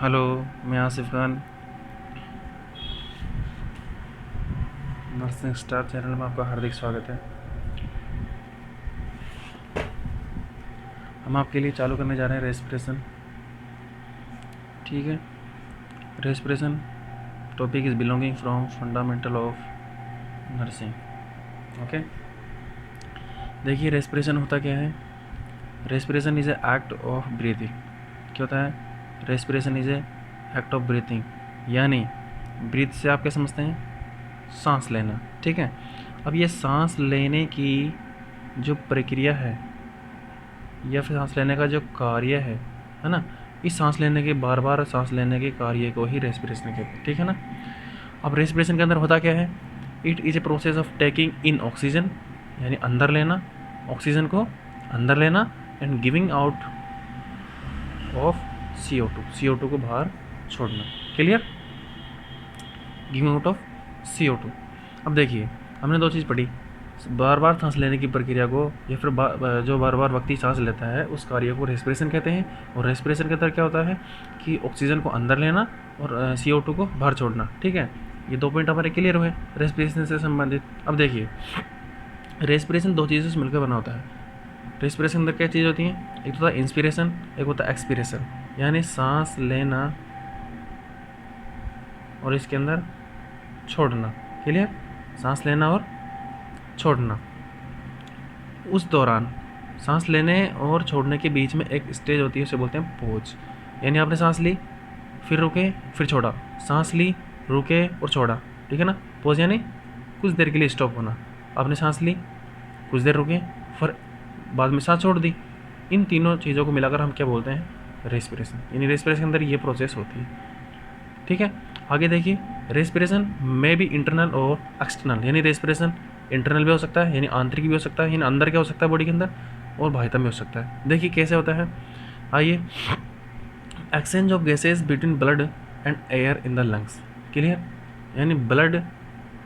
Hello, मैं Asif Khan. Nursing star channel में आपका हार्दिक स्वागत है। हम आपके लिए चालू करने जा रहे हैं रेस्पिरेशन। ठीक है, respiration topic is belonging from fundamental of nursing. Okay, देखिए रेस्पिरेशन होता क्या है। Respiration is a act of breathing. क्या होता है? Respiration is a act of breathing, यानी ब्रीथ से आप क्या समझते हैं? सांस लेना। ठीक है, अब ये सांस लेने की जो प्रक्रिया है या फिर सांस लेने का जो कार्य है ना, इस सांस लेने के बार बार सांस लेने के कार्य को ही रेस्पिरेशन कहते हैं। ठीक है ना। अब रेस्पिरेशन के अंदर होता क्या है? It is a process of taking in oxygen, यानी अंदर लेना, ऑक्सीजन को अंदर लेना, and giving out of CO2 को बाहर छोड़ना। Clear? Giving out of CO2। अब देखिए, हमने दो चीज़ पढ़ी, बार बार सांस लेने की प्रक्रिया को या फिर जो बार बार व्यक्ति सांस लेता है उस कार्य को रेस्पिरेशन कहते हैं। और रेस्पिरेशन के अंदर क्या होता है कि ऑक्सीजन को अंदर लेना और CO2 को बाहर छोड़ना। ठीक है, ये दो पॉइंट हमारे क्लियर हुए रेस्पिरेशन से संबंधित। अब देखिए, रेस्पिरेशन दो चीज़ों से मिलकर बना होता है। रेस्पिरेशन अंदर क्या चीज़ होती है? एक तो होता है इंस्पिरेशन, एक होता है एक्सपिरेशन, यानी सांस लेना और इसके अंदर छोड़ना। क्लियर? सांस लेना और छोड़ना। उस दौरान सांस लेने और छोड़ने के बीच में एक स्टेज होती है, उसे बोलते हैं पोज। यानी आपने सांस ली, फिर रुके, फिर छोड़ा, सांस ली, रुके और छोड़ा। ठीक है ना। पोज यानी कुछ देर के लिए स्टॉप होना। आपने सांस ली, कुछ देर रुके, फिर बाद में सांस छोड़ दी। इन तीनों चीज़ों को मिलाकर हम क्या बोलते हैं? रेस्पिरेशन। यानी रेस्पिरेशन के अंदर ये प्रोसेस होती है। ठीक है, आगे देखिए, रेस्पिरेशन में भी इंटरनल और एक्सटर्नल, यानी रेस्पिरेशन इंटरनल भी हो सकता है, यानी आंतरिक भी हो सकता है, यानी अंदर क्या हो सकता है बॉडी के अंदर, और बाह्यतम भी हो सकता है। देखिए कैसे होता है, आइए। Exchange of gases between blood and air in the lungs. Clear? यानी ब्लड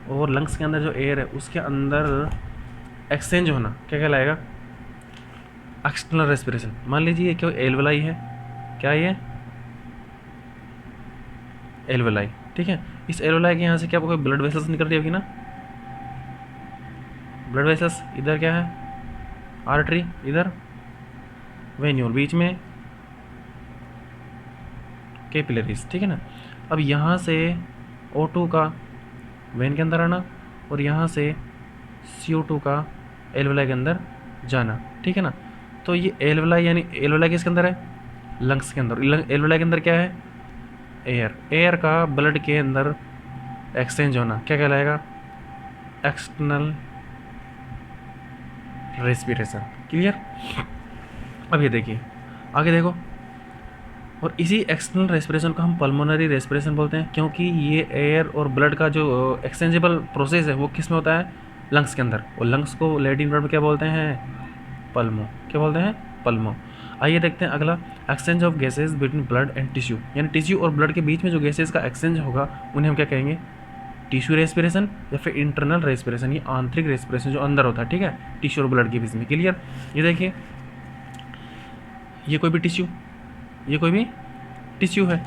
और लंग्स के अंदर जो एयर है उसके अंदर एक्सचेंज होना क्या कहलाएगा? External respiration. मान लीजिए क्या एल्वेलाई है, क्या ये एल्वेलाई। ठीक है, इस एल्वेलाई के यहाँ से क्या कोई ब्लड वेसल्स निकल रही होगी ना। ब्लड वेसल्स इधर क्या है? आर्टरी, इधर वेन्यूल, बीच में कैपिलरीज। ठीक है ना। अब यहाँ से O2 का वेन के अंदर आना और यहाँ से CO2 का एल्वेलाई के अंदर जाना। ठीक है ना। तो ये एल्वेलाई, यानी एल्वेलाई किसके अंदर है? लंग्स के अंदर। एल्वेलाई के अंदर क्या है? एयर। एयर का ब्लड के अंदर एक्सचेंज होना क्या कहलाएगा? External respiration. क्लियर? अब ये देखिए, आगे देखो, और इसी एक्सटर्नल रेस्पिरेशन को हम पल्मोनरी रेस्पिरेशन बोलते हैं, क्योंकि ये एयर और ब्लड का जो एक्सचेंजेबल प्रोसेस है वो किस में होता है? लंग्स के अंदर। और लंग्स को लैटिन वर्ड में क्या बोलते हैं? पल्मो। क्या बोलते हैं? पल्मो। आइए देखते हैं अगला, exchange of gases between blood and tissue, यानी टिश्यू और ब्लड के बीच में जो गैसेज का एक्सचेंज होगा उन्हें हम क्या कहेंगे? टिश्यू रेस्पिरेशन या फिर इंटरनल रेस्पिरेशन, ये आंतरिक रेस्पिरेशन जो अंदर होता है। ठीक है, टिश्यू और ब्लड के बीच में। क्लियर? ये देखिए, ये कोई भी टिश्यू, ये कोई भी टिश्यू है,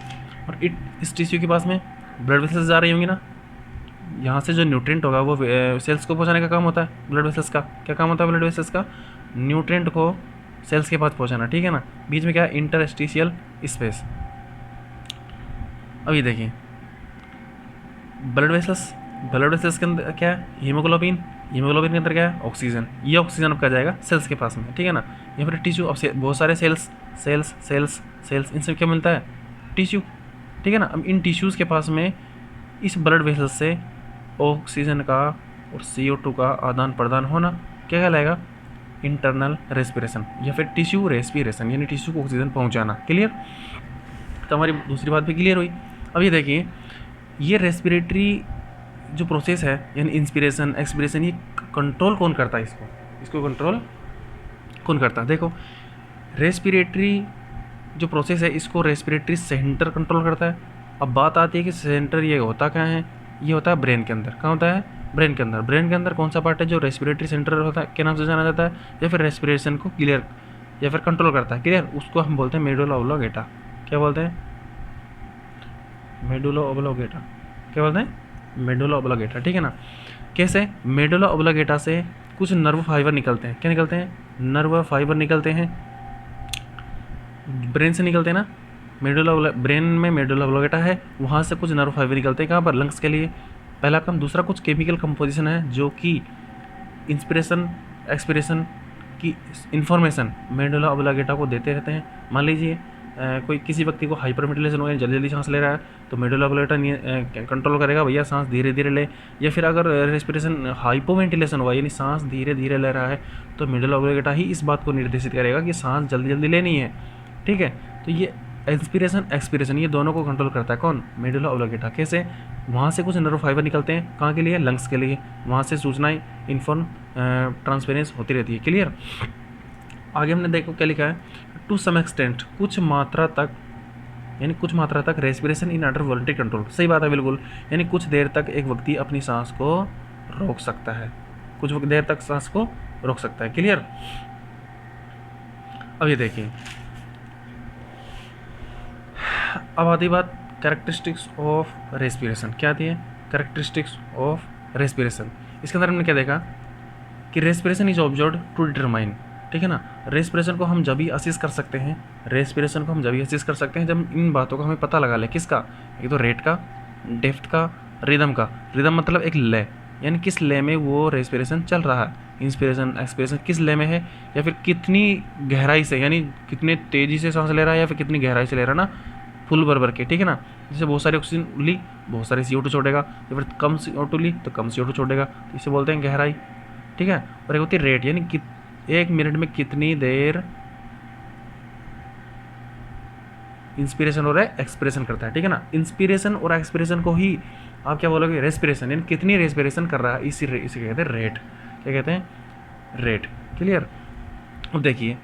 और इस टिश्यू के पास में ब्लड वेसल्स जा रही होंगी ना। यहाँ से जो न्यूट्रिएंट होगा वो सेल्स को पहुँचाने का काम होता है ब्लड वेसल्स का। क्या काम होता है ब्लड वेसल्स का? न्यूट्रिएंट को सेल्स के पास पहुँचाना। ठीक है ना। बीच में क्या है? Interstitial space. अब ये देखिए, ब्लड वेसल्स के अंदर क्या है? हीमोग्लोबिन। हीमोग्लोबिन के अंदर क्या है? ऑक्सीजन। ये ऑक्सीजन आपका जाएगा सेल्स के पास में। ठीक है ना। या फिर टिश्यू, अब बहुत सारे सेल्स इनसे क्या मिलता है? टिश्यू। ठीक है ना। अब इन टिश्यूज़ के पास में इस ब्लड वेसल्स से ऑक्सीजन का और CO2 का आदान प्रदान होना क्या कहलाएगा? इंटरनल रेस्पिरेशन या फिर टिश्यू रेस्पिरेशन, यानी टिश्यू को ऑक्सीजन पहुंचाना। क्लियर? तो हमारी दूसरी बात भी क्लियर हुई। अब ये देखिए, ये रेस्पिरेटरी जो प्रोसेस है, यानी इंस्पिरेशन एक्सपिरेशन, ये कंट्रोल कौन करता है? इसको कंट्रोल कौन करता है? देखो, रेस्पिरेटरी जो प्रोसेस है इसको रेस्पिरेटरी सेंटर कंट्रोल करता है। अब बात आती है कि सेंटर ये होता क्या है? ये होता है ब्रेन के अंदर। कहाँ होता है? ब्रेन के अंदर। ब्रेन के अंदर कौन सा पार्ट है जो रेस्पिरेटरी सेंटर होता है, क्या नाम से जाना जाता है, या फिर रेस्पिरेशन को क्लियर या फिर कंट्रोल करता है? क्लियर? उसको हम बोलते हैं मेडुला ऑब्लिंगेटा। क्या बोलते हैं? मेडुला ऑब्लिगेटा, क्या बोलते हैं, मेडुला ऑब्लिगेटा, ठीक है ना। कैसे, मेडुला ऑब्लिगेटा से कुछ नर्व फाइबर निकलते हैं, क्या निकलते हैं, नर्व फाइबर निकलते हैं, ब्रेन से निकलते हैं ना, ब्रेन में मेडुला ऑब्लिगेटा है, वहाँ से कुछ नर्व फाइबर निकलते हैं, कहाँ पर, लंग्स के लिए, पहला काम। दूसरा, कुछ केमिकल कंपोजिशन है जो कि इंस्पिरेशन एक्सपिरेशन की इंफॉर्मेशन मेडुला ऑब्लिगेटा को देते रहते हैं। मान लीजिए कोई किसी व्यक्ति को हाइपरवेंटिलेशन हो गया, जल्दी जल्दी सांस ले रहा है, तो मेडुला ऑब्लिगेटा कंट्रोल करेगा, भैया सांस धीरे धीरे ले। या फिर अगर रेस्पिरेशन हाइपोवेंटिलेशन हुआ, यानी सांस धीरे धीरे ले रहा है, तो मेडुला ऑब्लिगेटा ही इस बात को निर्देशित करेगा कि सांस जल्दी जल्दी लेनी है, ठीक है। तो ये इंस्पिरेशन एक्सपिरेशन ये दोनों को कंट्रोल करता है कौन, मेडुला ऑब्लिगेटा। कैसे, वहाँ से कुछ नर्व फाइबर निकलते हैं, कहाँ के लिए, लंग्स के लिए, वहाँ से सूचनाएं इन्फॉर्म ट्रांसफरेंस होती रहती है, क्लियर। आगे हमने देखो क्या लिखा है, टू सम एक्सटेंट, कुछ मात्रा तक, यानी कुछ मात्रा तक respiration in under voluntary control, सही बात है बिल्कुल, यानी कुछ देर तक एक व्यक्ति अपनी सांस को रोक सकता है, कुछ देर तक सांस को रोक सकता है, क्लियर। अब ये देखिए, अब आती बात कैरेक्टरिस्टिक्स ऑफ रेस्पिरेशन, क्या आती है, कैरेक्टरिस्टिक्स ऑफ रेस्पिरेशन। इसके अंदर हमने क्या देखा कि respiration is observed to determine, ठीक है ना। रेस्पिरेशन को हम जब भी असिस कर सकते हैं, रेस्पिरेशन को हम जब भी असिस कर सकते हैं जब इन बातों का हमें पता लगा ले, किसका, एक तो रेट का, डेप्थ का, रिदम का। रिदम मतलब एक लय, यानी किस लय में वो रेस्पिरेशन चल रहा है, इंस्पिरेशन एक्सपिरेशन किस लय में है, या फिर कितनी गहराई से, यानी कितने तेज़ी से सांस ले रहा है या फिर कितनी गहराई से ले रहा है ना, फुल भर के, ठीक है ना। जैसे बहुत सारी ऑक्सीजन ली, बहुत सारे CO2 छोड़ेगा, या फिर कम CO2 ली तो कम CO2 छोड़ेगा, तो इसे बोलते हैं गहराई, ठीक है। और एक होती है रेट, यानी एक मिनट में कितनी देर इंस्पिरेशन और एक्सपिरेशन करता है, ठीक है ना। इंस्पिरेशन और एक्सपिरेशन को ही आप क्या बोलोगे, रेस्पिरेशन, यानी कितनी रेस्पिरेशन कर रहा है, इसे कहते हैं रेट, क्या कहते हैं, रेट, क्लियर। अब देखिए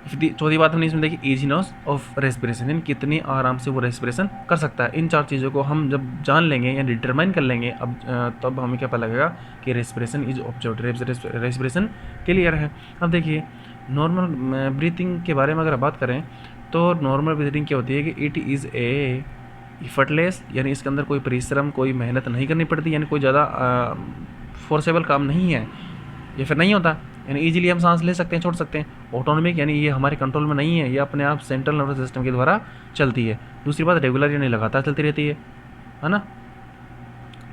चौथी बात हमने इसमें देखी, इजीनेस ऑफ रेस्पिरेशन, यानी कितनी आराम से वो रेस्पिरेशन कर सकता है। इन चार चीज़ों को हम जब जान लेंगे या डिटरमाइन कर लेंगे, अब तब हमें क्या पता लगेगा कि respiration is observed, respiration clear है। अब देखिए नॉर्मल ब्रीथिंग के बारे में अगर बात करें तो नॉर्मल ब्रीथिंग क्या होती है कि इट इज़ ए इफर्टलेस, यानी इसके अंदर कोई परिश्रम, कोई मेहनत नहीं करनी पड़ती, यानी कोई ज़्यादा फोर्सेबल काम नहीं है, या फिर नहीं होता, यानी इजीली हम सांस ले सकते हैं, छोड़ सकते हैं। ऑटोनॉमिक, यानी ये हमारे कंट्रोल में नहीं है, ये अपने आप सेंट्रल नर्वस सिस्टम के द्वारा चलती है। दूसरी बात रेगुलर, यानी लगातार चलती रहती है ना।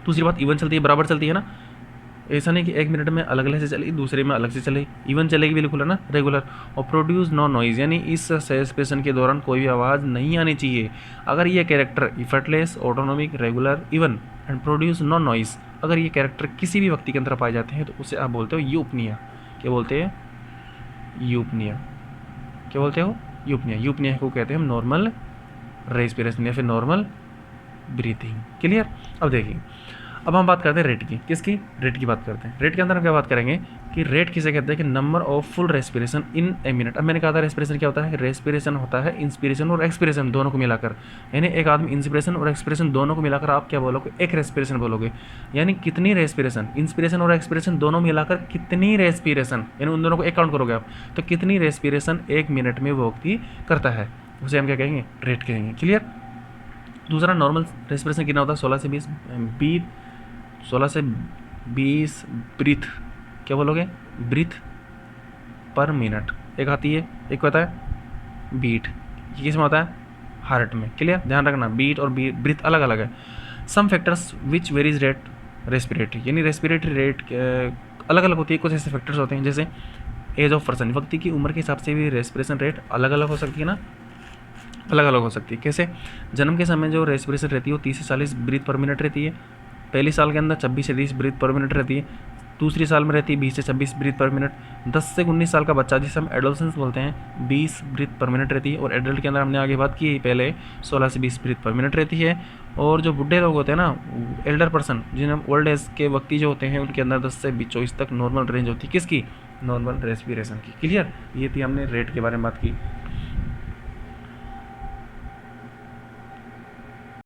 दूसरी बात इवन चलती है, बराबर चलती है ना, ऐसा नहीं कि एक मिनट में अलग अलग से चली, दूसरे में अलग से चले, इवन चलेगी बिल्कुल, है ना, रेगुलर। और प्रोड्यूस नो नॉइज़, यानी इस रेस्पिरेशन के दौरान कोई भी आवाज़ नहीं आनी चाहिए। अगर ये character effortless, autonomic, regular, even and produce no noise, अगर ये कैरेक्टर किसी भी व्यक्ति के अंदर पाए जाते हैं तो उसे आप बोलते हो यूपनिया। क्या बोलते हैं, यूपनिया। क्या बोलते हो, यूपनिया। यूपनिया को कहते हैं हम नॉर्मल रेस्पिरेशन या फिर नॉर्मल ब्रीथिंग, क्लियर। अब देखिए, अब हम बात करते हैं रेट की, किसकी, रेट की बात करते हैं। रेट के अंदर हम क्या बात करेंगे कि रेट किसे कहते हैं कि number of full respiration in a minute. अब मैंने कहा था रेस्पिरेशन क्या होता है, रेस्पिरेशन होता है इंस्पिरेशन और एक्सपिरेशन दोनों को मिलाकर, यानी एक आदमी इंस्पिरेशन और एक्सपिरेशन दोनों को मिलाकर आप क्या बोलोगे, एक रेस्पिरेशन बोलोगे। यानी कितनी रेस्पिरेशन, इंस्पिरेशन और एक्सपिरेशन दोनों मिलाकर कितनी रेस्पिरेशन, यानी उन दोनों को एक काउंट करोगे आप, तो कितनी रेस्पिरेशन एक मिनट में वो व्यक्ति करता है, उसे हम क्या कहेंगे, रेट कहेंगे, क्लियर। दूसरा नॉर्मल रेस्पिरेशन कितना होता है, 16 से 20 ब्रीथ, क्या बोलोगे, ब्रीथ पर मिनट एक आती है, एक होता है बीट, ये किस में होता है, हार्ट में, क्लियर। ध्यान रखना बीट और ब्रीथ अलग अलग है। Some factors which varies rate respiratory, यानी रेस्पिरेटरी रेट अलग अलग होती है। कुछ ऐसे फैक्टर्स होते हैं जैसे एज ऑफ पर्सन, व्यक्ति की उम्र के हिसाब से भी रेस्पिरेशन रेट अलग अलग हो सकती है ना, अलग अलग हो सकती है। कैसे, जन्म के समय जो रेस्पिरेशन रहती है वो 30 से 40 ब्रीथ पर मिनट रहती है, पहली साल के अंदर 26 से 30 ब्रीथ पर मिनट रहती है, दूसरी साल में रहती है 20 से 26 ब्रीथ पर मिनट, 10 से 19 साल का बच्चा जिसे हम एडोलसेंस बोलते हैं 20 ब्रीथ पर मिनट रहती है, और एडल्ट के अंदर हमने आगे बात की पहले 16 से 20 ब्रीथ पर मिनट रहती है। और जो बुढ़े लोग होते हैं ना, एल्डर पर्सन, जिन्हें ओल्ड एज के व्यक्ति जो होते हैं, उनके अंदर 10 से 24 तक नॉर्मल रेंज होती है, किसकी, नॉर्मल रेस्पिरेशन की, क्लियर। ये थी हमने रेट के बारे में बात की।